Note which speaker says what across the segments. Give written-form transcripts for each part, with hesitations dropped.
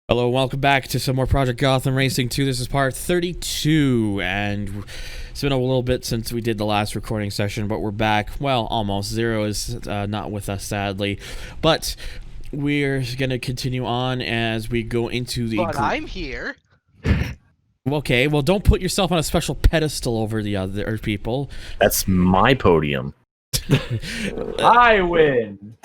Speaker 1: Hello, welcome back to some more Project Gotham Racing 2. This is part 32, and it's been a little bit since we did the last recording session, but we're back. Well, almost. Zero is not with us, sadly, but we're going to continue on as we go into the...
Speaker 2: But I'm here.
Speaker 1: Okay, well, don't put yourself on a special pedestal over the other people.
Speaker 3: That's my podium.
Speaker 4: I win.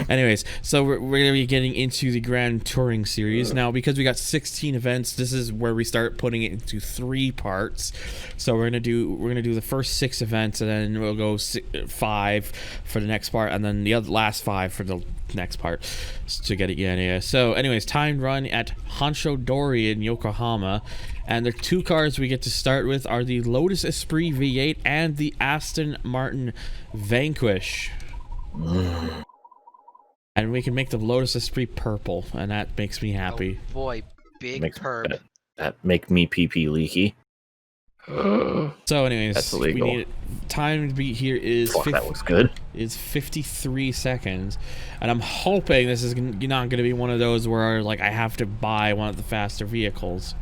Speaker 1: Anyways, so we're going to be getting into the Grand Touring Series. Now, because we got 16 events, this is where we start putting it into 3 parts. So we're going to do the first 6 events, and then we'll go 5 for the next part, and then the last 5 for the next part to get it. Yeah. So anyways, timed run at Honcho Dorian Yokohama, and the 2 cars we get to start with are the Lotus Esprit V8 and the Aston Martin Vanquish. And we can make the Lotus Esprit purple, and that makes me happy.
Speaker 2: Oh boy, big perp.
Speaker 3: That make me pee leaky.
Speaker 1: So anyways,
Speaker 3: That's illegal.
Speaker 1: we need time to beat here is
Speaker 3: That looks good.
Speaker 1: is 53 seconds, and I'm hoping this is not going to be one of those where like I have to buy one of the faster vehicles.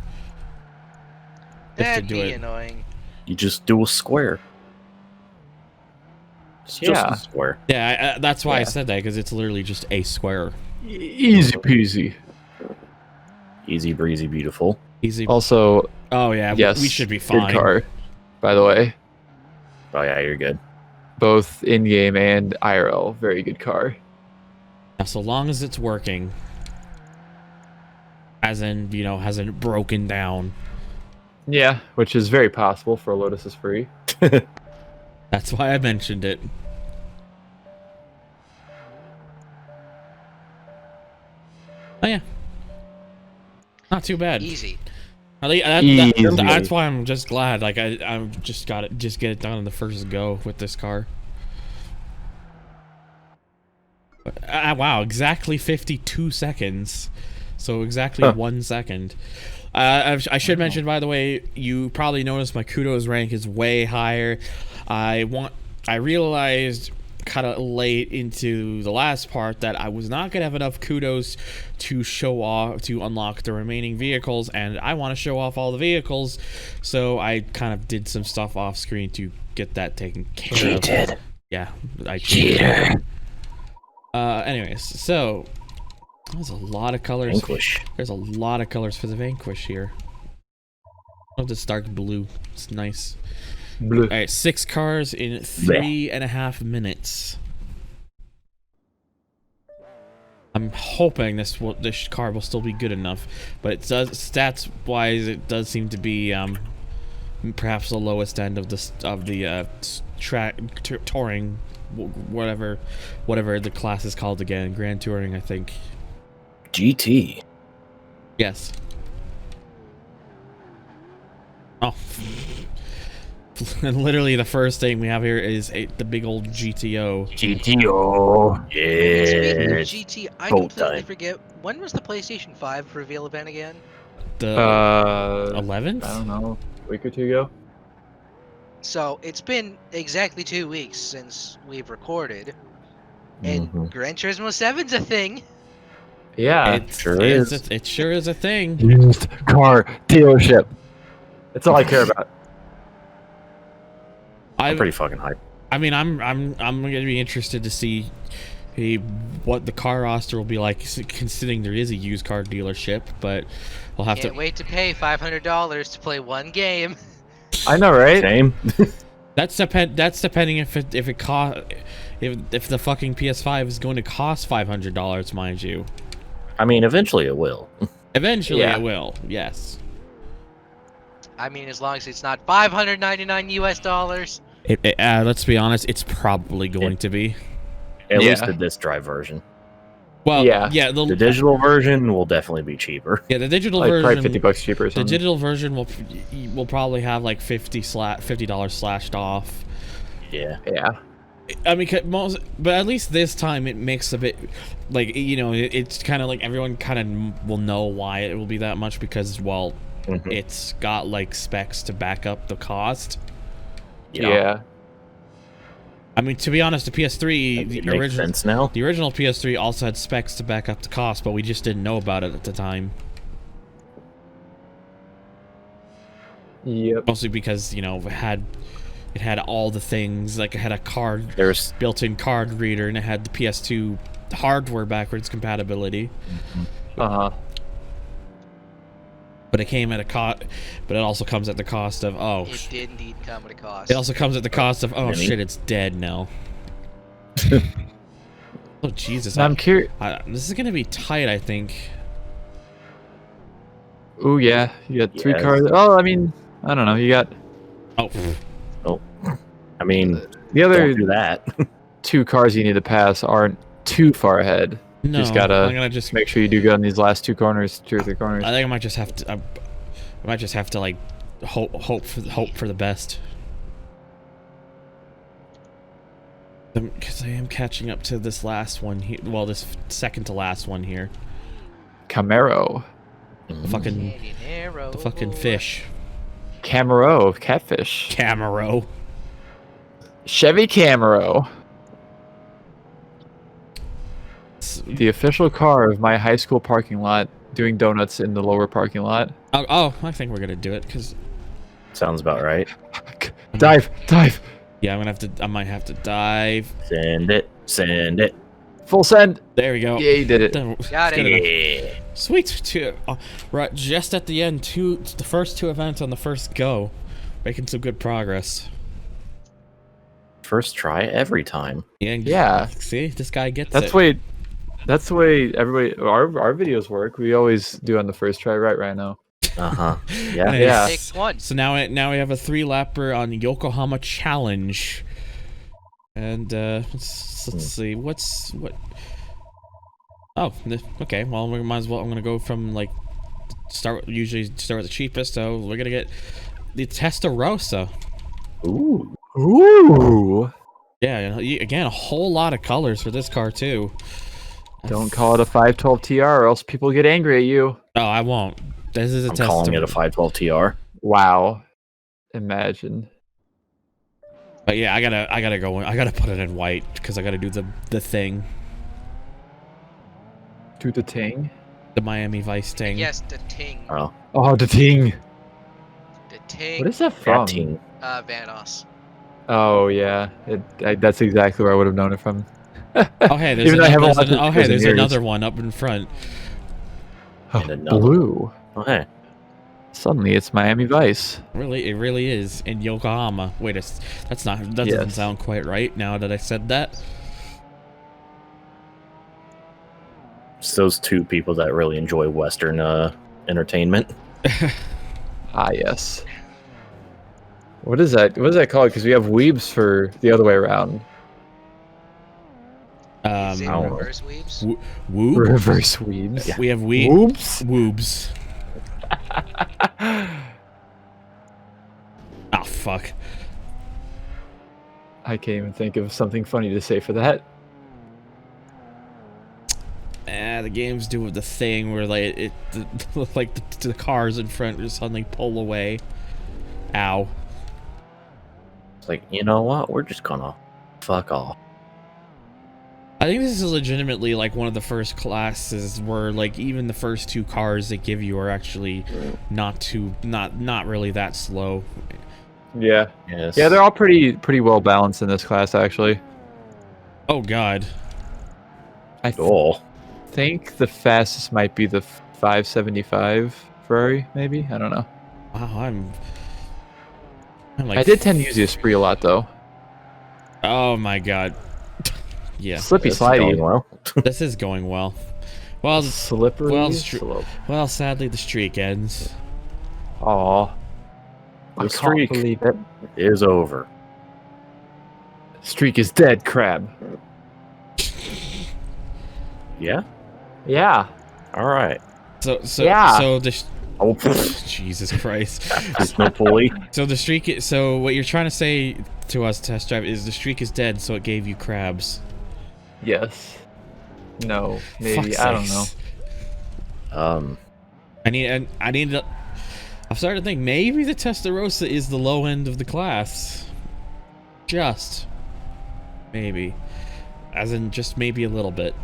Speaker 2: That'd be annoying.
Speaker 3: You just do a square. It's just a square.
Speaker 1: Yeah, that's why I said that, because it's literally just a square.
Speaker 4: Easy peasy.
Speaker 3: Easy breezy, beautiful.
Speaker 1: Easy.
Speaker 4: Also,
Speaker 1: Oh yeah,
Speaker 4: yes,
Speaker 1: we should be fine.
Speaker 4: good car, by the way.
Speaker 3: Oh yeah, you're good.
Speaker 4: Both in-game and IRL, very good car.
Speaker 1: Yeah, so long as it's working, as in hasn't broken down.
Speaker 4: Yeah, which is very possible for a Lotus Esprit.
Speaker 1: That's why I mentioned it. Oh yeah, not too bad.
Speaker 2: Easy.
Speaker 1: That's why I'm just glad. Like I just get it done in the first go with this car. Wow, exactly 52 seconds. So exactly 1 second. I should mention, by the way, you probably noticed my kudos rank is way higher. I realized kind of late into the last part that I was not gonna have enough kudos to show off to unlock the remaining vehicles, and I want to show off all the vehicles, so I kind of did some stuff off screen to get that taken care of.
Speaker 3: Cheated.
Speaker 1: Yeah, I cheated. Anyways, so there's a lot of colors.
Speaker 3: Vanquish.
Speaker 1: There's a lot of colors for the Vanquish here. Oh, this dark blue. It's nice.
Speaker 4: Blue.
Speaker 1: All right, 6 cars in 3.5 minutes. I'm hoping this car will still be good enough, but it does, stats wise, it does seem to be perhaps the lowest end of the touring, whatever the class is called again, Grand Touring, I think.
Speaker 3: GT.
Speaker 1: Yes. Oh. And literally the first thing we have here is the big old GTO.
Speaker 3: GTO.
Speaker 2: Speaking of
Speaker 3: Yeah.
Speaker 2: GT, I
Speaker 3: Boat
Speaker 2: completely
Speaker 3: time.
Speaker 2: forget. When was the PlayStation 5 reveal event again?
Speaker 1: The 11th?
Speaker 4: I don't know, a week or 2 ago.
Speaker 2: So it's been exactly 2 weeks since we've recorded, and Gran Turismo 7's a thing.
Speaker 4: Yeah,
Speaker 1: It
Speaker 3: sure is.
Speaker 1: It sure is a thing.
Speaker 4: used car dealership. That's all I care about.
Speaker 3: I'm pretty fucking hyped.
Speaker 1: I mean, I'm gonna be interested to see what the car roster will be like, considering there is a used car dealership. But we'll have
Speaker 2: Can't wait to pay $500 to play one game.
Speaker 4: I know, right?
Speaker 3: Same.
Speaker 1: That's depending if the fucking PS5 is going to cost $500, mind you.
Speaker 3: I mean, eventually it will.
Speaker 1: Eventually,
Speaker 4: Yeah.
Speaker 1: it will. Yes.
Speaker 2: I mean, as long as it's not $599 US.
Speaker 1: Let's be honest. It's probably going to be.
Speaker 3: At least
Speaker 4: Yeah.
Speaker 3: the disc drive version.
Speaker 1: Well,
Speaker 4: Yeah.
Speaker 3: The digital version will definitely be cheaper.
Speaker 1: the digital
Speaker 4: Like
Speaker 1: version.
Speaker 4: probably $50 cheaper or
Speaker 1: The
Speaker 4: something.
Speaker 1: digital version will probably have like $50 slashed off.
Speaker 3: Yeah.
Speaker 4: Yeah.
Speaker 1: I mean, but at least this time it makes a bit like it's kind of like everyone kind of will know why it will be that much, because it's got like specs to back up the cost.
Speaker 4: Yeah.
Speaker 1: I mean, to be honest, the PS3,
Speaker 3: It
Speaker 1: the
Speaker 3: makes sense now.
Speaker 1: original PS3 also had specs to back up the cost, but we just didn't know about it at the time.
Speaker 4: Yep.
Speaker 1: Mostly because it had all the things, like it had a
Speaker 3: There's
Speaker 1: built-in card reader, and it had the PS2 hardware backwards compatibility. But it came at a cost. But it also comes at the cost of
Speaker 2: It did indeed come at a cost.
Speaker 1: It also comes at the cost of
Speaker 3: Mini.
Speaker 1: shit, it's dead now. Oh Jesus!
Speaker 4: I'm curious.
Speaker 1: This is gonna be tight, I think.
Speaker 4: Ooh, yeah. You got 3
Speaker 3: Yes.
Speaker 4: cards. Oh, I mean, I don't know. You got
Speaker 3: I mean,
Speaker 4: the other
Speaker 3: don't do that.
Speaker 4: 2 cards you need to pass aren't too far ahead.
Speaker 1: No,
Speaker 4: Just gotta
Speaker 1: I'm gonna just
Speaker 4: make sure you do good on these last 2 corners, 2 or 3 corners.
Speaker 1: I think I might just have to. I might just have to like hope for the best. Because I am catching up to this last one here. Well, this second to last one here.
Speaker 4: Camaro.
Speaker 1: The fucking fish.
Speaker 4: Camaro. Catfish.
Speaker 1: Camaro.
Speaker 4: Chevy Camaro. The official car of my high school parking lot, doing donuts in the lower parking lot.
Speaker 1: Oh, I think we're gonna do it because
Speaker 3: Sounds about right.
Speaker 4: Dive.
Speaker 1: yeah, I might have to dive.
Speaker 3: Send it.
Speaker 4: Full send.
Speaker 1: There we go.
Speaker 4: Yeah, you did it.
Speaker 2: Got it.
Speaker 3: Yeah.
Speaker 1: Sweet. Right, just at the end, the first 2 events on the first go, making some good progress.
Speaker 3: First try every time.
Speaker 4: Yeah.
Speaker 1: See, this guy gets
Speaker 4: That's
Speaker 1: it.
Speaker 4: That's the way everybody our videos work. We always do on the first try right now.
Speaker 3: Uh-huh. Yeah.
Speaker 1: Nice.
Speaker 4: Yeah.
Speaker 2: Pick one.
Speaker 1: So now we have a 3-lapper on Yokohama Challenge, and let's see what. Oh, okay. Well, we might as well. I'm gonna go from usually start with the cheapest. So we're gonna get the Testarossa.
Speaker 4: Ooh.
Speaker 1: Yeah, again, a whole lot of colors for this car too.
Speaker 4: Don't call it a 512 TR or else people get angry at you.
Speaker 1: Oh, I won't. This is a
Speaker 3: I'm calling it a 512 TR.
Speaker 4: Wow. Imagine.
Speaker 1: But yeah, I gotta go. I gotta put it in white because I gotta do the thing,
Speaker 4: Do the ting.
Speaker 1: the Miami Vice thing.
Speaker 2: Yes, the ting.
Speaker 3: Oh,
Speaker 4: Oh, the ting.
Speaker 2: The ting.
Speaker 4: What is that from?
Speaker 3: team.
Speaker 2: Vanos.
Speaker 4: Oh, yeah. That's exactly where I would have known it from.
Speaker 1: Oh hey,
Speaker 4: Even though I haven't watched it
Speaker 1: there's
Speaker 4: in years.
Speaker 1: another one up in front.
Speaker 3: And another.
Speaker 4: Blue.
Speaker 3: Oh, hey.
Speaker 4: Suddenly it's Miami Vice.
Speaker 1: It really is in Yokohama. Wait, that doesn't
Speaker 4: Yes.
Speaker 1: sound quite right now that I said that.
Speaker 3: It's those 2 people that really enjoy Western entertainment.
Speaker 4: Ah, yes. What is that? What is that called? Because we have weebs for the other way around.
Speaker 2: Is it
Speaker 3: I don't know.
Speaker 2: reverse weaves?
Speaker 1: Woob.
Speaker 4: Reverse weebs.
Speaker 3: Yeah.
Speaker 1: We have
Speaker 4: Whoops.
Speaker 1: woobs. Oh fuck.
Speaker 4: I can't even think of something funny to say for that.
Speaker 1: The games do the thing where the cars in front just suddenly pull away. Ow.
Speaker 3: It's like, you know what? We're just gonna fuck off.
Speaker 1: I think this is legitimately like one of the first classes where like even the first 2 cars they give you are actually not really that slow.
Speaker 4: Yeah.
Speaker 3: Yes.
Speaker 4: Yeah, they're all pretty well balanced in this class, actually.
Speaker 1: Oh god.
Speaker 4: I
Speaker 3: Cool.
Speaker 4: think the fastest might be the 575 Ferrari, maybe? I don't know.
Speaker 1: Wow, I'm like
Speaker 4: I did tend to use the Esprit a lot, though.
Speaker 1: Oh my god. Yeah.
Speaker 4: Slippy
Speaker 3: This is going
Speaker 4: slidey.
Speaker 3: well.
Speaker 1: This is going well. Well,
Speaker 4: Slippery
Speaker 1: well,
Speaker 4: slope.
Speaker 1: sadly the streak ends.
Speaker 4: Aw. I
Speaker 3: The
Speaker 4: can't
Speaker 3: streak
Speaker 4: believe it.
Speaker 3: is over.
Speaker 4: Streak is dead, crab.
Speaker 3: Yeah?
Speaker 4: Yeah.
Speaker 3: All right.
Speaker 1: So
Speaker 4: Yeah.
Speaker 3: Oh,
Speaker 1: Jesus Christ.
Speaker 3: there's no pulley.
Speaker 1: So the streak. So what you're trying to say to us, Test Drive, is the streak is dead, so it gave you crabs.
Speaker 4: Yes. No. Maybe.
Speaker 1: Fuck's
Speaker 4: I don't know.
Speaker 1: sakes.
Speaker 3: Um,
Speaker 1: I need to. I'm starting to think maybe the Testarossa is the low end of the class. Just maybe, as in just maybe a little bit.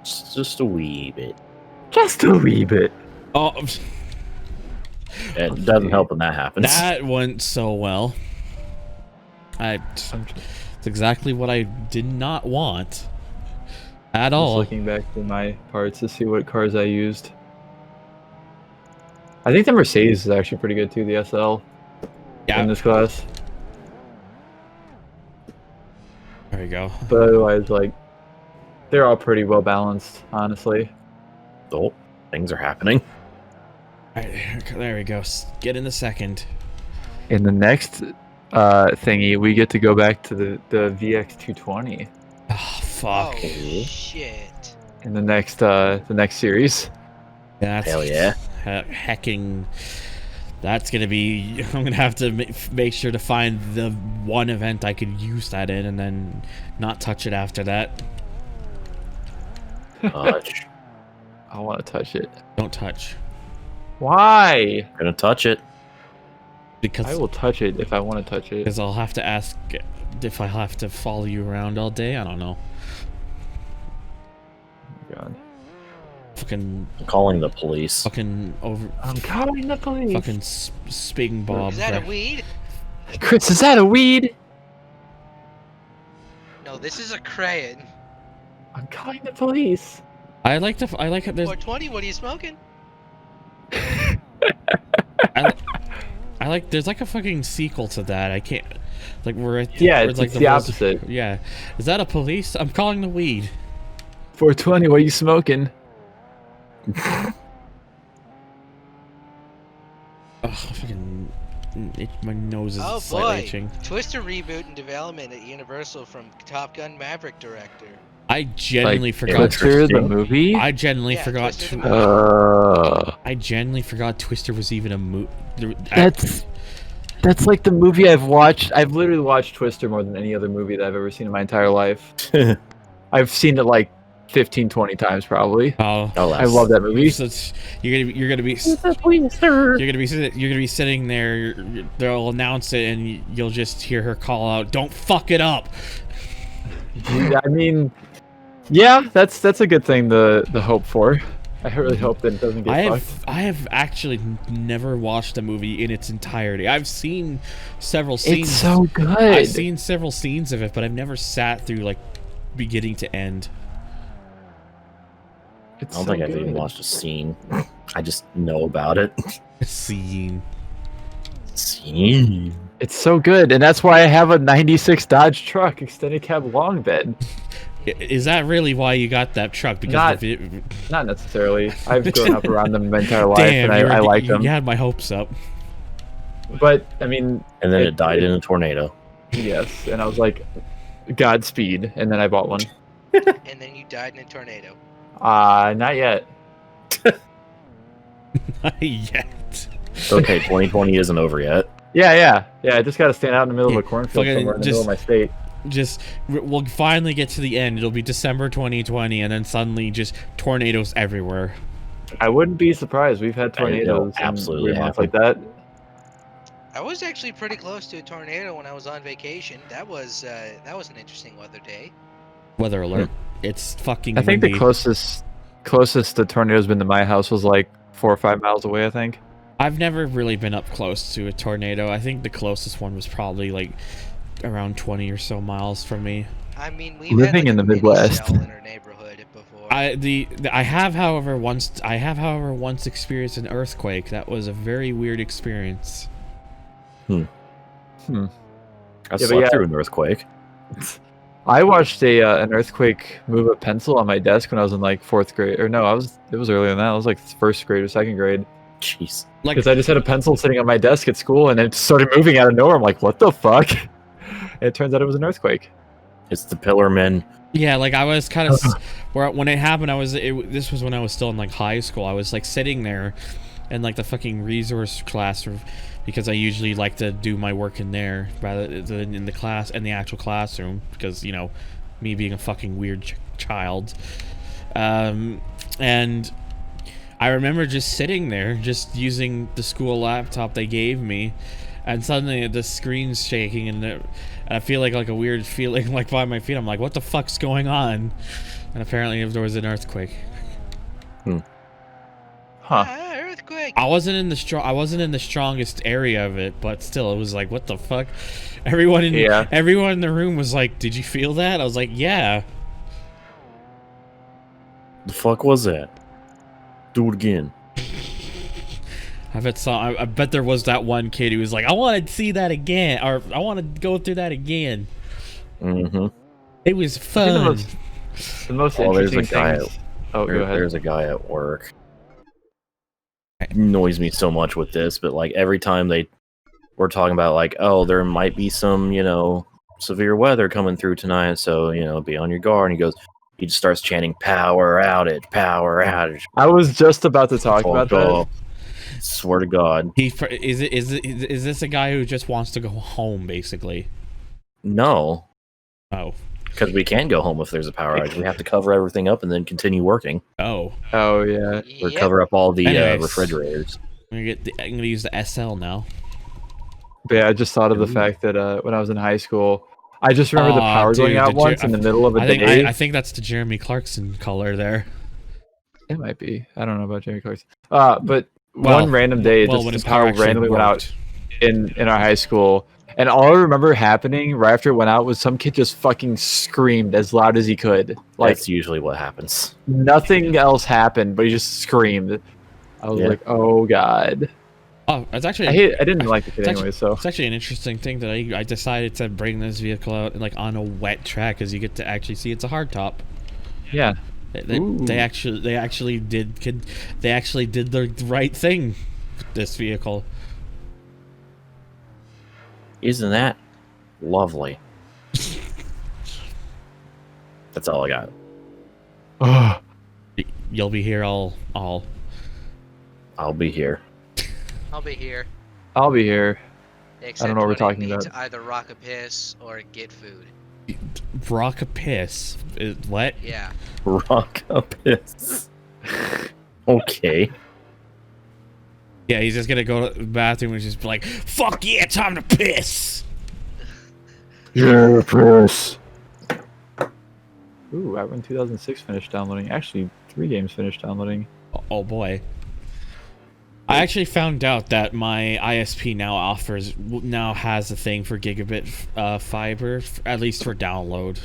Speaker 3: just a wee bit.
Speaker 4: Just a wee bit.
Speaker 1: Oh,
Speaker 3: It doesn't help when that happens.
Speaker 1: That went so well. It's exactly what I did not want at all.
Speaker 4: Just looking back through my parts to see what cars I used. I think the Mercedes is actually pretty good too, the SL in this class.
Speaker 1: There we go.
Speaker 4: But otherwise, like, they're all pretty well balanced, honestly.
Speaker 3: Oh, things are happening.
Speaker 1: Alright, there we go. Get in the second.
Speaker 4: In the next thingy, we get to go back to the VX220
Speaker 1: Oh, fuck.
Speaker 2: Oh, shit.
Speaker 4: in the next series.
Speaker 1: That's
Speaker 3: Hell yeah.
Speaker 1: Hecking. That's gonna be. I'm gonna have to make sure to find the one event I could use that in, and then not touch it after that.
Speaker 3: Touch.
Speaker 4: I want to touch it.
Speaker 1: Don't touch.
Speaker 4: Why?
Speaker 3: Gonna touch it.
Speaker 1: Because
Speaker 4: I will touch it if I want to touch it.
Speaker 1: Because I'll have to ask if I have to follow you around all day. I don't know.
Speaker 4: Oh, God.
Speaker 1: Fucking.
Speaker 3: I'm calling the police.
Speaker 1: Fucking over.
Speaker 4: I'm calling the police.
Speaker 1: Fucking Sping Bob.
Speaker 2: Is that a weed?
Speaker 4: Chris, is that a weed?
Speaker 2: No, this is a crayon.
Speaker 4: I'm calling the police.
Speaker 1: I like it. There's.
Speaker 2: 420, what are you smoking?
Speaker 1: I like. There's like a fucking sequel to that. I can't. Like we're at.
Speaker 4: Yeah,
Speaker 1: where
Speaker 4: it's
Speaker 1: like
Speaker 4: the opposite.
Speaker 1: Yeah. Is that a police? I'm calling the weed.
Speaker 4: 420, what are you smoking?
Speaker 1: Oh, fucking. My nose is
Speaker 2: Oh
Speaker 1: slightly
Speaker 2: boy,
Speaker 1: itching.
Speaker 2: Twister reboot in development at Universal from Top Gun Maverick director.
Speaker 1: I genuinely
Speaker 4: Like,
Speaker 1: forgot.
Speaker 4: Twister the movie?
Speaker 1: I genuinely
Speaker 2: Yeah,
Speaker 1: forgot.
Speaker 2: Twister the movie.
Speaker 1: I genuinely forgot Twister was even a movie.
Speaker 4: That's like the movie I've watched. I've literally watched Twister more than any other movie that I've ever seen in my entire life. I've seen it like 15, 20 times probably.
Speaker 1: Oh,
Speaker 4: I love that movie.
Speaker 1: So you're gonna be sitting there. They'll announce it, and you'll just hear her call out, "Don't fuck it up."
Speaker 4: I mean, yeah, that's a good thing to hope for. I really hope that it doesn't get fucked.
Speaker 1: I have actually never watched a movie in its entirety. I've seen several scenes.
Speaker 4: It's so good.
Speaker 1: I've seen several scenes of it, but I've never sat through like beginning to end.
Speaker 3: I don't think I've even watched a scene. I just know about it.
Speaker 1: Scene.
Speaker 4: It's so good, and that's why I have a '96 Dodge truck, extended cab long bed.
Speaker 1: Is that really why you got that truck? Because
Speaker 4: Not necessarily. I've grown up around them my entire life,
Speaker 1: damn,
Speaker 4: and I like them.
Speaker 1: You had my hopes up.
Speaker 4: But I mean,
Speaker 3: And then it died in a tornado.
Speaker 4: Yes, and I was like, Godspeed, and then I bought one.
Speaker 2: And then you died in a tornado.
Speaker 4: Not yet.
Speaker 1: Not yet.
Speaker 3: It's okay, 2020 isn't over yet.
Speaker 4: Yeah. I just gotta stand out in the middle of a cornfield
Speaker 1: Fucking
Speaker 4: somewhere in the middle of my state.
Speaker 1: We'll finally get to the end. It'll be December 2020, and then suddenly just tornadoes everywhere.
Speaker 4: I wouldn't be surprised. We've had tornadoes
Speaker 3: absolutely
Speaker 4: and weird months like that.
Speaker 2: I was actually pretty close to a tornado when I was on vacation. That was an interesting weather day.
Speaker 1: Weather alert. It's fucking
Speaker 4: I think
Speaker 1: windy.
Speaker 4: the closest the tornado's been to my house was like 4 or 5 miles away, I think.
Speaker 1: I've never really been up close to a tornado. I think the closest one was probably like around 20 or so miles from me.
Speaker 2: I mean, we've
Speaker 4: Living
Speaker 2: had, like,
Speaker 4: in the
Speaker 2: a mini
Speaker 4: Midwest.
Speaker 2: cell in our neighborhood before.
Speaker 1: I have however once experienced an earthquake. That was a very weird experience.
Speaker 3: I slept through an earthquake.
Speaker 4: I watched an earthquake move a pencil on my desk when I was in like 4th grade. Or no, it was earlier than that. I was like 1st grade or 2nd grade.
Speaker 3: Jeez.
Speaker 1: Like,
Speaker 4: Because I just had a pencil sitting on my desk at school, and it started moving out of nowhere. I'm like, what the fuck? And it turns out it was an earthquake.
Speaker 3: It's the Pillar Men.
Speaker 1: yeah, like I was kind of when it happened. This was when I was still in like high school. I was like sitting there in like the fucking resource classroom because I usually like to do my work in there rather than in the actual classroom because, you know, me being a fucking weird child. And I remember just sitting there, just using the school laptop they gave me, and suddenly the screen's shaking, and I feel like a weird feeling like by my feet. I'm like, what the fuck's going on? And apparently there was an earthquake.
Speaker 4: Huh.
Speaker 2: Earthquake. earthquake.
Speaker 1: I wasn't in the strongest area of it, but still, it was like, what the fuck? Everyone in the room was like, "Did you feel that?" I was like, "Yeah."
Speaker 3: The fuck was that? Do it again.
Speaker 1: I bet there was that one kid who was like, "I want to see that again," or "I want to go through that again."
Speaker 3: Mm-hmm.
Speaker 1: It was fun.
Speaker 4: The most interesting things. Go ahead.
Speaker 3: There's a guy at work. It annoys me so much with this, but like every time we're talking about like, oh, there might be some, severe weather coming through tonight, so be on your guard. And he just starts chanting power outage, power outage.
Speaker 4: I was just about to talk about that.
Speaker 3: Swear to God.
Speaker 1: Is this a guy who just wants to go home, basically?
Speaker 3: No.
Speaker 1: Oh.
Speaker 3: Because we can go home if there's a power outage. We have to cover everything up and then continue working.
Speaker 1: Oh.
Speaker 4: Oh yeah.
Speaker 3: Or cover up all the refrigerators.
Speaker 1: I'm gonna use the SL now.
Speaker 4: But yeah, I just thought of the fact that when I was in high school, I just remember the power going out once in the middle of a day.
Speaker 1: I think that's the Jeremy Clarkson color there.
Speaker 4: It might be. I don't know about Jeremy Clarkson. But one random day, just the power randomly went out in our high school. And all I remember happening right after it went out was some kid just fucking screamed as loud as he could. Like,
Speaker 3: that's usually what happens.
Speaker 4: Nothing else happened, but he just screamed. I was like, oh god.
Speaker 1: Oh, it's actually
Speaker 4: I didn't like the kid anyway, so
Speaker 1: it's actually an interesting thing that I decided to bring this vehicle out like on a wet track, because you get to actually see it's a hardtop.
Speaker 4: Yeah.
Speaker 1: They actually did the right thing with this vehicle.
Speaker 3: Isn't that lovely? That's all I got.
Speaker 1: You'll be here all.
Speaker 3: I'll be here.
Speaker 2: I'll be here.
Speaker 4: I'll be here.
Speaker 2: Except
Speaker 4: I don't know what we're talking
Speaker 2: need
Speaker 4: about.
Speaker 2: to either rock a piss or get food.
Speaker 1: Rock a piss? What?
Speaker 2: Yeah.
Speaker 3: Rock a piss. Okay.
Speaker 1: Yeah, he's just gonna go to the bathroom and just be like, "Fuck yeah, time to piss."
Speaker 3: Yeah, piss.
Speaker 4: Ooh, Outrun 2006 finished downloading. Actually, 3 games finished downloading.
Speaker 1: Oh boy. I actually found out that my ISP now has a thing for gigabit fiber, at least for download.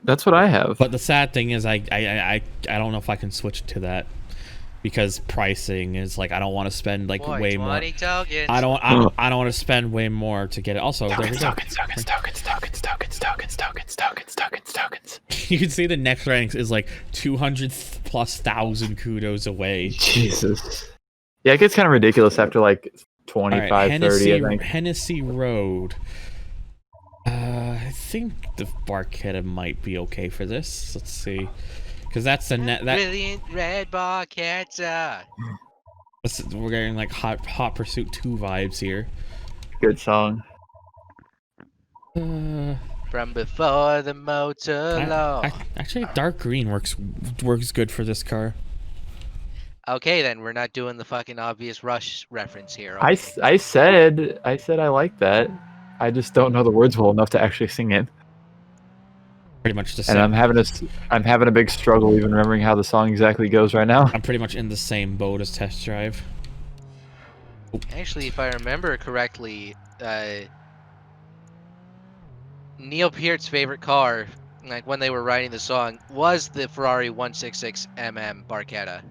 Speaker 4: That's what I have.
Speaker 1: But the sad thing is, I don't know if I can switch to that, because pricing is like, I don't want to spend like way more.
Speaker 2: Tokens.
Speaker 1: I don't want to spend way more to get it. Also,
Speaker 4: tokens.
Speaker 1: You can see the next rank is like 200,000+ kudos away.
Speaker 4: Jesus. Yeah, it gets kind of ridiculous after like 25,
Speaker 1: right,
Speaker 4: 30, I think.
Speaker 1: Hennessy Road. I think the Barchetta might be okay for this. Let's see. Because that's the net.
Speaker 2: Brilliant red Barchetta.
Speaker 1: We're getting like Hot Pursuit 2 vibes here.
Speaker 4: Good song.
Speaker 2: From before the motor law.
Speaker 1: Actually, dark green works good for this car.
Speaker 2: Okay, then we're not doing the fucking obvious Rush reference here.
Speaker 4: Okay? I said I like that. I just don't know the words well enough to actually sing it.
Speaker 1: Pretty much the same.
Speaker 4: And I'm having a big struggle even remembering how the song exactly goes right now.
Speaker 1: I'm pretty much in the same boat as Testdrive.
Speaker 2: Actually, if I remember correctly, Neil Peart's favorite car, like when they were writing the song, was the Ferrari 166 Barchetta.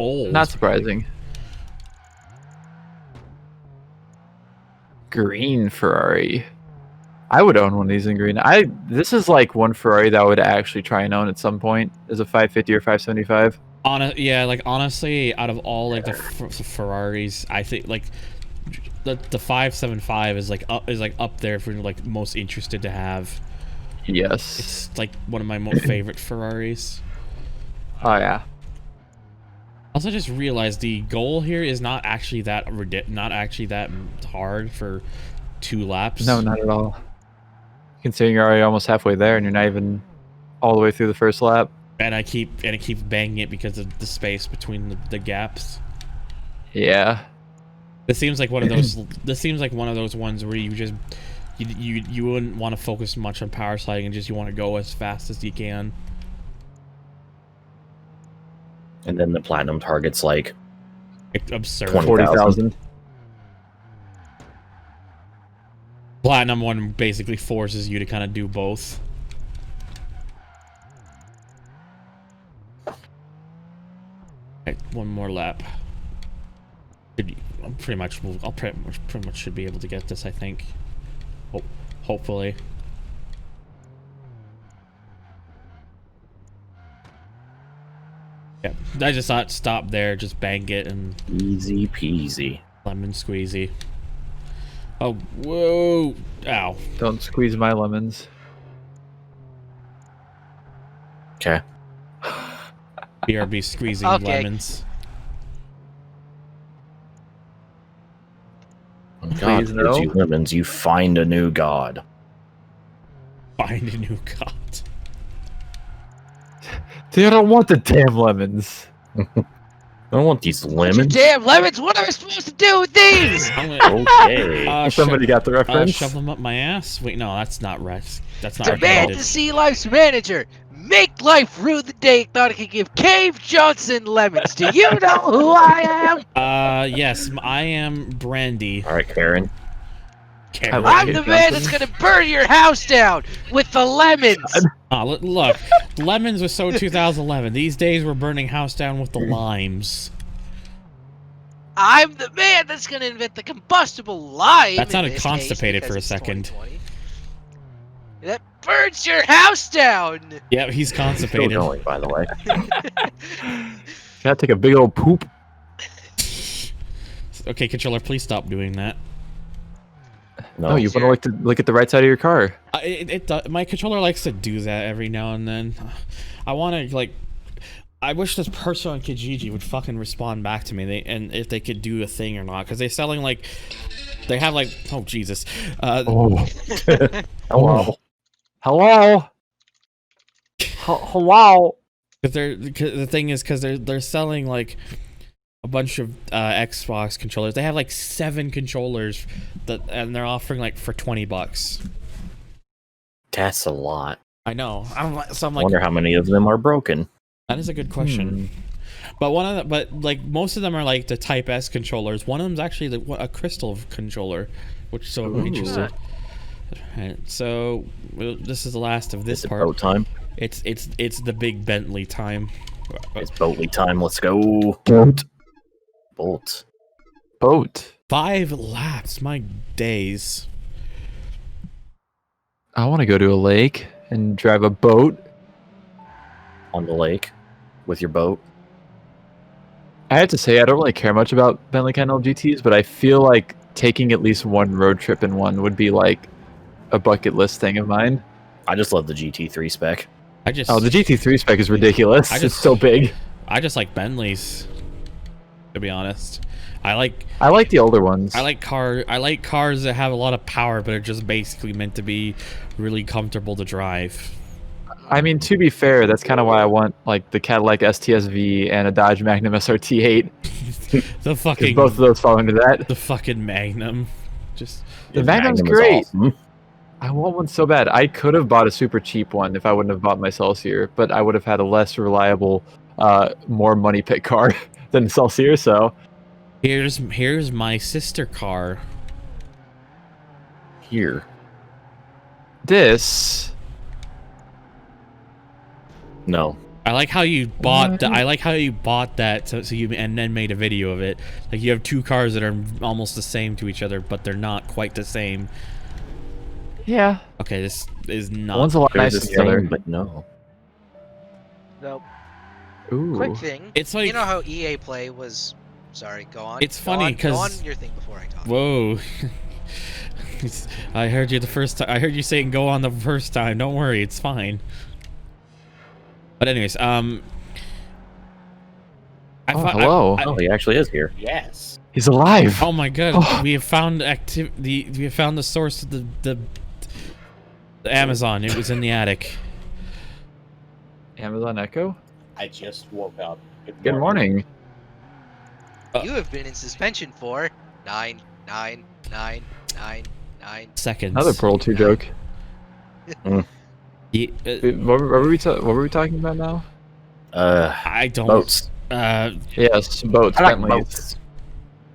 Speaker 1: Oh,
Speaker 4: not surprising. Green Ferrari. I would own one of these in green. This is like one Ferrari that I would actually try and own at some point as a 550 or 575.
Speaker 1: Honestly, out of all like the Ferraris, I think like the 575 is like up there for like most interested to have.
Speaker 4: Yes.
Speaker 1: It's like one of my most favorite Ferraris.
Speaker 4: Oh yeah.
Speaker 1: Also, just realized the goal here is not actually that hard for 2 laps.
Speaker 4: No, not at all. Considering you're already almost halfway there and you're not even all the way through the first lap.
Speaker 1: And I keep banging it because of the space between the gaps.
Speaker 4: Yeah.
Speaker 1: This seems like one of those. This seems like one of those ones where you just you wouldn't want to focus much on power sliding and just you want to go as fast as you can.
Speaker 3: And then the platinum target's like
Speaker 1: Absurd.
Speaker 4: 40,000.
Speaker 1: Platinum one basically forces you to kind of do both. Okay, one more lap. I'll pretty much should be able to get this, I think. Hopefully. Yeah, I just thought stop there, just bang it, and
Speaker 3: easy peasy.
Speaker 1: Lemon squeezy. Oh, whoa! Ow!
Speaker 4: Don't squeeze my lemons.
Speaker 3: Okay.
Speaker 1: BRB squeezing lemons.
Speaker 3: God gives you lemons, you find a new god.
Speaker 1: Find a new god.
Speaker 4: Dude, I don't want the damn lemons.
Speaker 3: I don't want these lemons.
Speaker 2: Damn lemons! What am I supposed to do with these?
Speaker 3: Okay.
Speaker 4: Somebody got the reference.
Speaker 1: Shove them up my ass. Wait, no, that's not right. That's not
Speaker 2: Demand
Speaker 1: recommended.
Speaker 2: to see Life's manager. Make Life rue the day thought it could give Cave Johnson lemons. Do you know who I am?
Speaker 1: Yes, I am Brandy.
Speaker 3: All right, Karen.
Speaker 2: I'm the man that's gonna burn your house down with the lemons.
Speaker 1: Look, lemons was so 2011. These days we're burning house down with the limes.
Speaker 2: I'm the man that's gonna invent the combustible lime.
Speaker 1: That sounded constipated for a second.
Speaker 2: That burns your house down.
Speaker 1: Yeah, he's constipated.
Speaker 3: Still going, by the way.
Speaker 4: Gotta take a big old poop.
Speaker 1: Okay, controller, please stop doing that.
Speaker 3: No,
Speaker 4: you want to look at the right side of your car.
Speaker 1: My controller likes to do that every now and then. I want to like. I wish this person on Kijiji would fucking respond back to me, and if they could do a thing or not, because they're selling like, they have like, oh Jesus,
Speaker 4: Hello.
Speaker 1: Because the thing is, because they're selling like a bunch of Xbox controllers. They have like 7 controllers and they're offering like for $20.
Speaker 3: That's a lot.
Speaker 1: I know. I'm like,
Speaker 3: I wonder how many of them are broken.
Speaker 1: That is a good question. But like most of them are like the Type S controllers. One of them's actually a crystal controller, which is so interesting. Right, so this is the last of this part.
Speaker 3: Boat time.
Speaker 1: It's the big Bentley time.
Speaker 3: It's Boatley time. Let's go. Boat.
Speaker 1: 5 laps. My days.
Speaker 4: I want to go to a lake and drive a boat
Speaker 3: on the lake with your boat.
Speaker 4: I have to say, I don't really care much about Bentley Canal GTs, but I feel like taking at least one road trip in one would be like a bucket list thing of mine.
Speaker 3: I just love the GT3 spec.
Speaker 4: The GT3 spec is ridiculous. It's so big.
Speaker 1: I just like Bentleys, to be honest. I like
Speaker 4: the older ones.
Speaker 1: I like cars that have a lot of power, but are just basically meant to be really comfortable to drive.
Speaker 4: I mean, to be fair, that's kind of why I want like the Cadillac STSV and a Dodge Magnum SRT8.
Speaker 1: The fucking
Speaker 4: both of those fall into that.
Speaker 1: The fucking Magnum, just
Speaker 4: the Magnum's great. Awesome. I want one so bad. I could have bought a super cheap one if I wouldn't have bought my Celsior, but I would have had a less reliable, more money pit car than Celsior. So
Speaker 1: here's my sister car.
Speaker 3: Here.
Speaker 4: This.
Speaker 3: No.
Speaker 1: I like how you bought that so you and then made a video of it. Like you have 2 cars that are almost the same to each other, but they're not quite the same.
Speaker 4: Yeah.
Speaker 1: Okay, this is not.
Speaker 4: One's a lot nicer than the other,
Speaker 3: but no.
Speaker 2: Nope.
Speaker 4: Ooh.
Speaker 2: Quick thing.
Speaker 1: It's like,
Speaker 2: you know how EA Play was. Sorry, go on.
Speaker 1: It's funny because
Speaker 2: go on your thing before I talk.
Speaker 1: Whoa. I heard you the first time. I heard you saying go on the first time. Don't worry, it's fine. But anyways,
Speaker 4: hello.
Speaker 3: He actually is here.
Speaker 2: Yes.
Speaker 4: He's alive.
Speaker 1: Oh my god, we have found We have found the source of the Amazon. It was in the attic.
Speaker 4: Amazon Echo?
Speaker 5: I just woke up.
Speaker 4: Good morning.
Speaker 2: You have been in suspension for 9
Speaker 1: seconds.
Speaker 4: Another Pearl 2 joke.
Speaker 1: Yeah,
Speaker 4: what were we talking about now?
Speaker 1: I don't.
Speaker 3: Boats.
Speaker 4: Yes, boats.
Speaker 3: I like
Speaker 4: Bentleys.
Speaker 3: boats.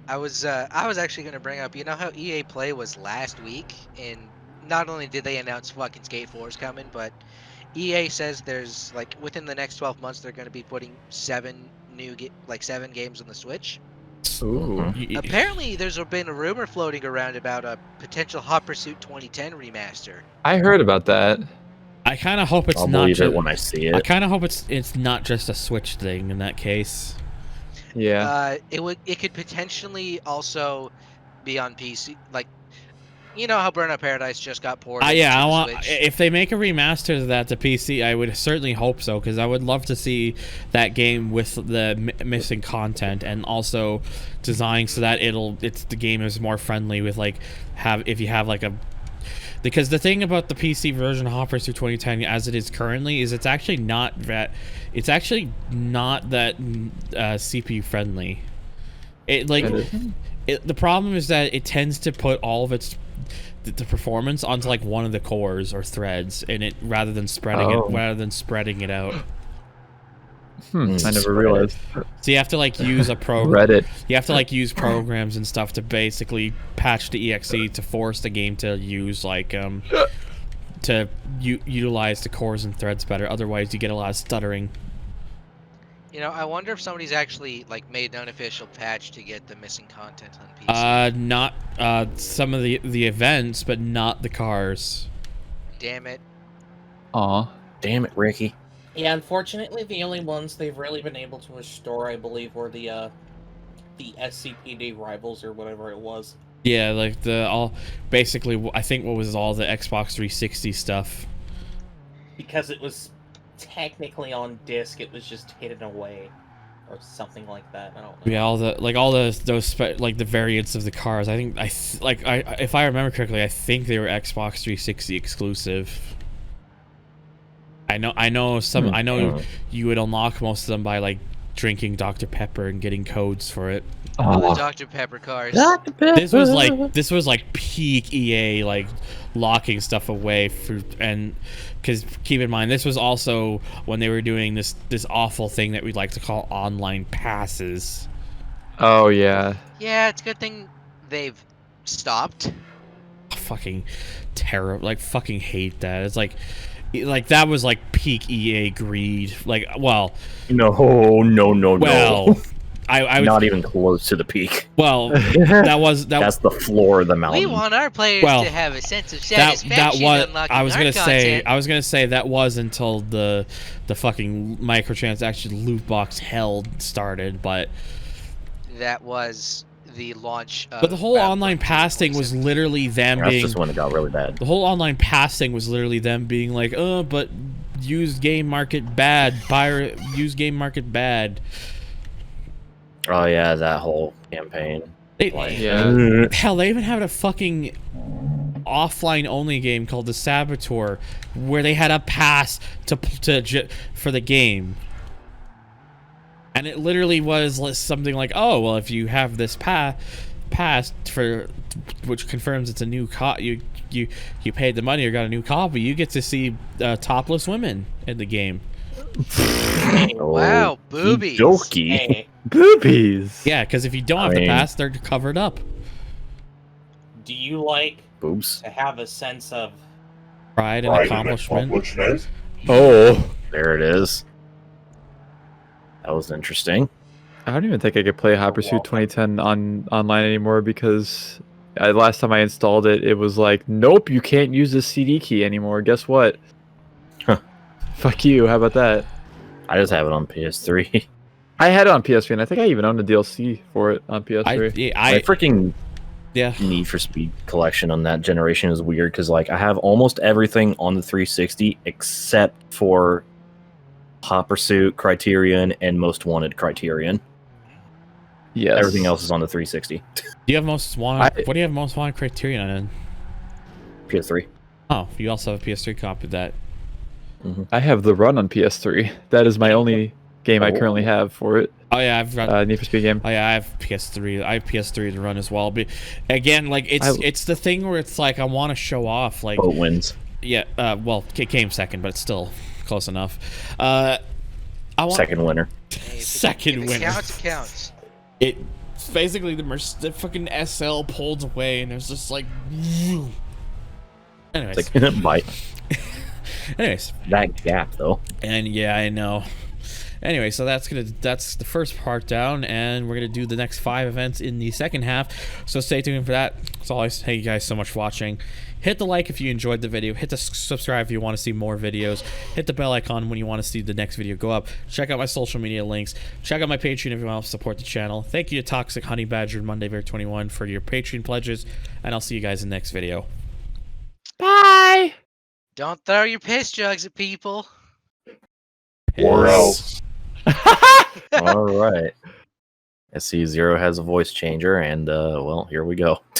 Speaker 2: I was actually gonna bring up, you know how EA Play was last week, and not only did they announce fucking Skate 4 is coming, but EA says there's like within the next 12 months they're gonna be putting 7 games on the Switch.
Speaker 4: Ooh.
Speaker 2: Apparently, there's been a rumor floating around about a potential Hot Pursuit 2010 remaster.
Speaker 4: I heard about that.
Speaker 1: I kind of hope it's
Speaker 3: I'll
Speaker 1: not
Speaker 3: believe
Speaker 1: just.
Speaker 3: it when I see it.
Speaker 1: I kind of hope it's not just a Switch thing in that case.
Speaker 4: Yeah.
Speaker 2: It could potentially also be on PC. Like, you know how Burnout Paradise just got ported to the Switch?
Speaker 1: If they make a remaster of that to PC, I would certainly hope so, because I would love to see that game with the missing content, and also designed so that the game is more friendly with if you have like a. Because the thing about the PC version of Hot Pursuit 2010 as it is currently is it's actually not that CPU friendly. The problem is that it tends to put all of the performance onto like one of the cores or threads, and it rather than spreading it out.
Speaker 4: I never realized.
Speaker 1: So you have to like use a
Speaker 4: Reddit.
Speaker 1: You have to like use programs and stuff to basically patch the exe to force the game to use utilize the cores and threads better. Otherwise, you get a lot of stuttering.
Speaker 2: You know, I wonder if somebody's actually like made an unofficial patch to get the missing content on PC.
Speaker 1: Not some of the events, but not the cars.
Speaker 2: Damn it.
Speaker 4: Aw.
Speaker 3: Damn it, Ricky.
Speaker 5: Yeah, unfortunately, the only ones they've really been able to restore, I believe, were the SCPD rivals or whatever it was.
Speaker 1: Yeah, like basically, I think what was all the Xbox 360 stuff.
Speaker 5: Because it was technically on disc, it was just hidden away, or something like that. I don't know.
Speaker 1: Yeah, the variants of the cars. I think if I remember correctly, I think they were Xbox 360 exclusive. I know some. I know you would unlock most of them by like drinking Dr. Pepper and getting codes for it.
Speaker 2: Oh, the Dr. Pepper cars.
Speaker 3: Dr. Pepper.
Speaker 1: This was like peak EA, like locking stuff away because keep in mind this was also when they were doing this awful thing that we'd like to call online passes.
Speaker 4: Oh yeah.
Speaker 2: Yeah, it's a good thing they've stopped.
Speaker 1: Fucking terrible. Like fucking hate that. It's like that was like peak EA greed. Like, well,
Speaker 3: no.
Speaker 1: Well, I was
Speaker 3: not even close to the peak.
Speaker 1: Well, that's
Speaker 3: the floor of the mountain.
Speaker 2: We want our players to have a sense of satisfaction unlocking our content.
Speaker 1: I was gonna say that was until the fucking microtransaction loot box hell started, but
Speaker 2: that was the launch.
Speaker 1: But the whole online pass thing was literally them being.
Speaker 3: That's just when it got really bad.
Speaker 1: The whole online pass thing was literally them being like, "Oh, but used game market bad. Used game market bad."
Speaker 3: Oh yeah, that whole campaign.
Speaker 1: Hell, they even had a fucking offline only game called The Saboteur, where they had a pass for the game. And it literally was something like, oh, well, if you have this pass for which confirms it's a new you paid the money or got a new copy, you get to see topless women in the game.
Speaker 2: Wow, boobies.
Speaker 3: Jokey.
Speaker 5: Hey,
Speaker 4: Boobies.
Speaker 1: Yeah, because if you don't have the pass, they're covered up.
Speaker 5: do you like
Speaker 3: Boobs.
Speaker 5: to have a sense of
Speaker 1: Pride and accomplishment.
Speaker 4: Oh.
Speaker 3: There it is. That was interesting.
Speaker 4: I don't even think I could play Hot Pursuit 2010 online anymore because last time I installed it, it was like, nope, you can't use the CD key anymore. Guess what?
Speaker 3: Huh.
Speaker 4: Fuck you. How about that?
Speaker 3: I just have it on PS3.
Speaker 4: I had it on PS3, and I think I even owned the DLC for it on PS3.
Speaker 3: I freaking Need for Speed collection on that generation is weird because like I have almost everything on the 360 except for Hot Pursuit, Criterion, and Most Wanted Criterion.
Speaker 4: Yes.
Speaker 3: Everything else is on the 360.
Speaker 1: Do you have Most Wanted? What do you have Most Wanted Criterion in?
Speaker 3: PS3.
Speaker 1: Oh, you also have a PS3 copy of that.
Speaker 3: Mm-hmm.
Speaker 4: I have the run on PS3. That is my only game I currently have for it.
Speaker 1: Oh yeah, I've got
Speaker 4: Need for Speed game.
Speaker 1: Oh yeah, I have PS3. I have PS3 to run as well. But again, like it's the thing where it's like I want to show off. Like
Speaker 3: Boat wins.
Speaker 1: Yeah. Well, it came second, but it's still close enough.
Speaker 3: Second winner.
Speaker 2: Hey,
Speaker 1: second
Speaker 2: if
Speaker 1: winner.
Speaker 2: It counts. It counts.
Speaker 1: It's basically the fucking SL pulled away, and it was just like. Anyways.
Speaker 3: It's like, bite.
Speaker 1: Anyways.
Speaker 3: That gap, though.
Speaker 1: And yeah, I know. Anyway, so that's the first part down, and we're gonna do the next 5 events in the second half. So stay tuned for that. As always, thank you guys so much for watching. Hit the like if you enjoyed the video. Hit the subscribe if you want to see more videos. Hit the bell icon when you want to see the next video go up. Check out my social media links. Check out my Patreon if you want to support the channel. Thank you to Toxic Honey Badger and Monday Bear 21 for your Patreon pledges, and I'll see you guys in the next video.
Speaker 4: Bye.
Speaker 2: Don't throw your piss jugs at people.
Speaker 3: Or else. All right. I see Zero has a voice changer, and well, here we go.